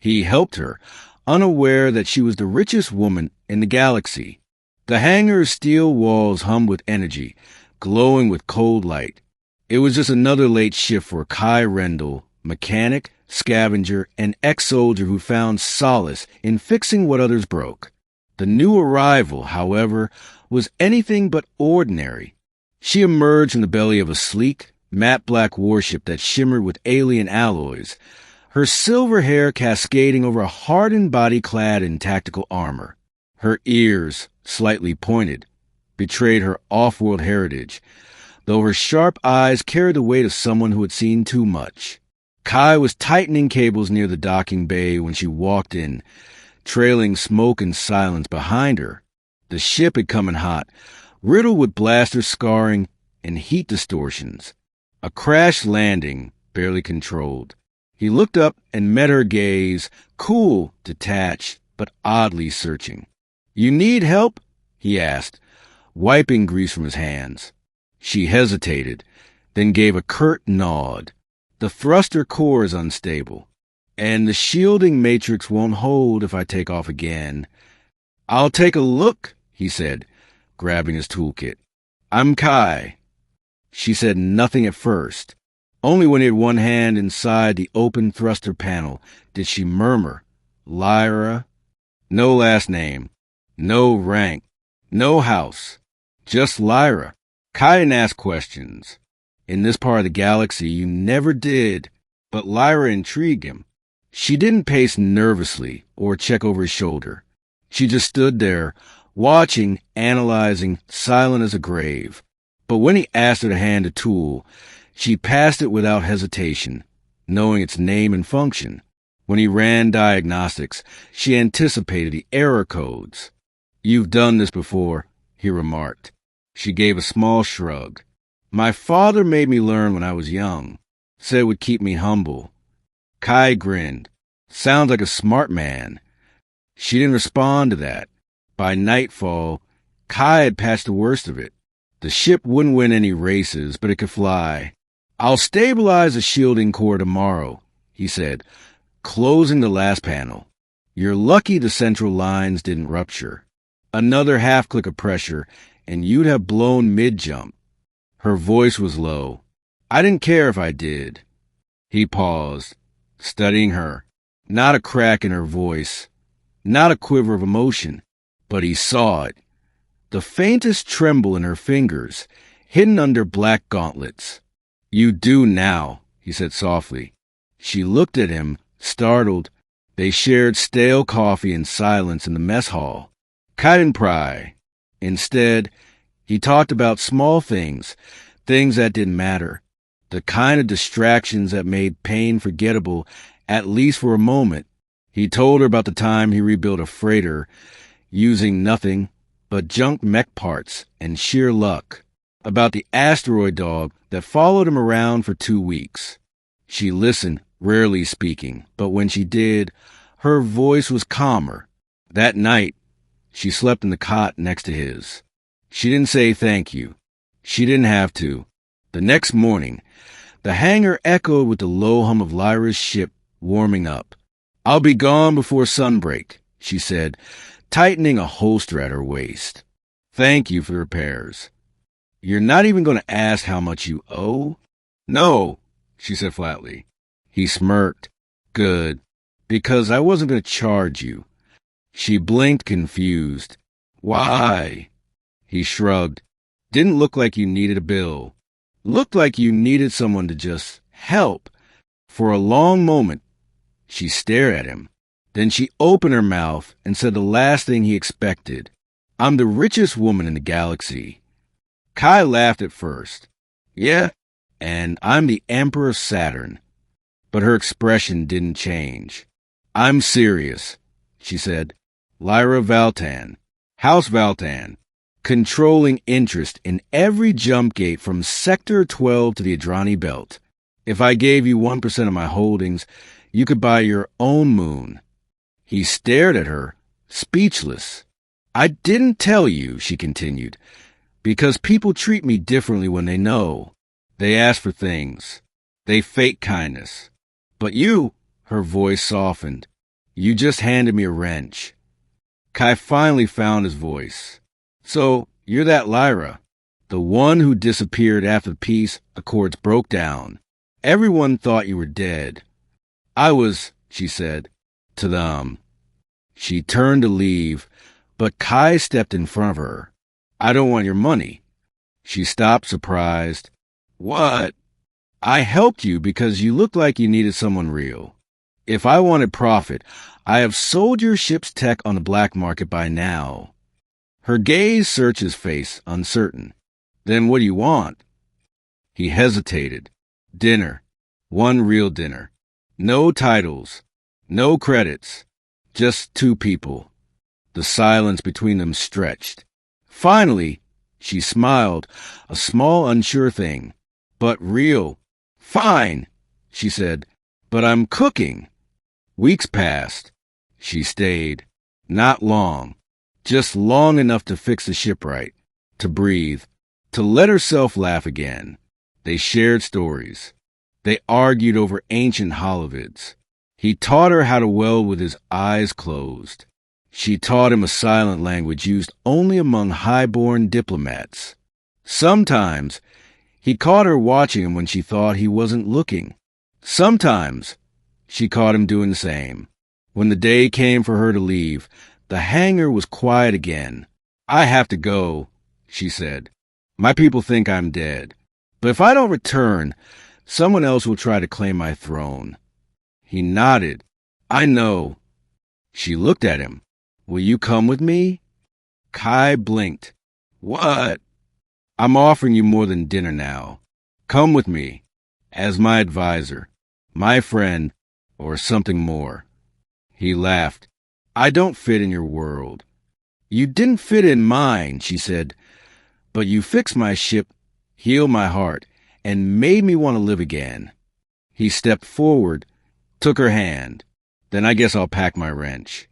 He helped her, unaware that she was the richest woman in the galaxy. The hangar's steel walls hummed with energy, glowing with cold light. It was just another late shift for Kai Rendell, mechanic, scavenger, and ex-soldier who found solace in fixing what others broke. The new arrival, however, was anything but ordinary. She emerged from the belly of a sleek, matte-black warship that shimmered with alien alloys, her silver hair cascading over a hardened body clad in tactical armor. Her ears, slightly pointed, betrayed her off-world heritage, though her sharp eyes carried the weight of someone who had seen too much. Kai was tightening cables near the docking bay when she walked in, trailing smoke and silence behind her. The ship had come in hot, riddled with blaster scarring and heat distortions. A crash landing, barely controlled. He looked up and met her gaze, cool, detached, but oddly searching. "You need help?" he asked, wiping grease from his hands. She hesitated, then gave a curt nod. "The thruster core is unstable, and the shielding matrix won't hold if I take off again." "I'll take a look," he said, grabbing his toolkit. "I'm Kai." She said nothing at first. Only when he had one hand inside the open thruster panel did she murmur, "Lyra." No last name, no rank, no house, just Lyra. Kai didn't ask questions. In this part of the galaxy, you never did, but Lyra intrigued him. She didn't pace nervously or check over his shoulder. She just stood there, watching, analyzing, silent as a grave. But when he asked her to hand a tool, she passed it without hesitation, knowing its name and function. When he ran diagnostics, she anticipated the error codes. "You've done this before," he remarked. She gave a small shrug. "My father made me learn when I was young. Said it would keep me humble." Kai grinned. "Sounds like a smart man." She didn't respond to that. By nightfall, Kai had patched the worst of it. The ship wouldn't win any races, but it could fly. "I'll stabilize the shielding core tomorrow," he said, closing the last panel. "You're lucky the central lines didn't rupture. Another half-click of pressure, and you'd have blown mid-jump." Her voice was low. "I didn't care if I did." He paused, studying her. Not a crack in her voice, not a quiver of emotion, but he saw it. The faintest tremble in her fingers, hidden under black gauntlets. "You do now," he said softly. She looked at him, startled. They shared stale coffee in silence in the mess hall. Kai didn't pry. Instead, he talked about small things, things that didn't matter, the kind of distractions that made pain forgettable, at least for a moment. He told her about the time he rebuilt a freighter, using nothing but junk mech parts and sheer luck, about the asteroid dog that followed him around for 2 weeks. She listened, rarely speaking, but when she did, her voice was calmer. That night, she slept in the cot next to his. She didn't say thank you. She didn't have to. The next morning, the hangar echoed with the low hum of Lyra's ship warming up. "I'll be gone before sunbreak," she said, tightening a holster at her waist. "Thank you for the repairs." "You're not even going to ask how much you owe?" "No," she said flatly. He smirked. "Good, because I wasn't going to charge you." She blinked, confused. "Why?" He shrugged. "Didn't look like you needed a bill. Looked like you needed someone to just help." For a long moment, she stared at him. Then she opened her mouth and said the last thing he expected. "I'm the richest woman in the galaxy." Kai laughed at first. "Yeah, and I'm the Emperor of Saturn." But her expression didn't change. "I'm serious," she said. "Lyra Valtan, House Valtan, controlling interest in every jump gate from Sector 12 to the Adrani Belt. If I gave you 1% of my holdings, you could buy your own moon." He stared at her, speechless. "I didn't tell you," she continued, "because people treat me differently when they know. They ask for things. They fake kindness. But you," her voice softened, You just handed me a wrench. Kai finally found his voice. So, you're that Lyra, the one who disappeared after the peace accords broke down. Everyone thought you were dead. I was, she said, to them. She turned to leave, but Kai stepped in front of her. I don't want your money. She stopped, surprised. What? I helped you because you looked like you needed someone real. If I wanted profit, I have sold your ship's tech on the black market by now. Her gaze searched his face, uncertain. Then what do you want? He hesitated. Dinner. One real dinner. No titles. No credits. Just two people. The silence between them stretched. Finally, she smiled, a small, unsure thing. But real. Fine, she said, but I'm cooking. Weeks passed. She stayed. Not long. Just long enough to fix the ship right, to breathe, to let herself laugh again. They shared stories. They argued over ancient holovids. He taught her how to weld with his eyes closed. She taught him a silent language used only among high-born diplomats. Sometimes, he caught her watching him when she thought he wasn't looking. Sometimes, she caught him doing the same. When the day came for her to leave, the hangar was quiet again. I have to go, she said. My people think I'm dead. But if I don't return, someone else will try to claim my throne. He nodded. I know. She looked at him. Will you come with me? Kai blinked. What? I'm offering you more than dinner now. Come with me, as my advisor, my friend, or something more. He laughed. I don't fit in your world. You didn't fit in mine, she said, but you fixed my ship, healed my heart, and made me want to live again. He stepped forward, took her hand. Then I guess I'll pack my wrench.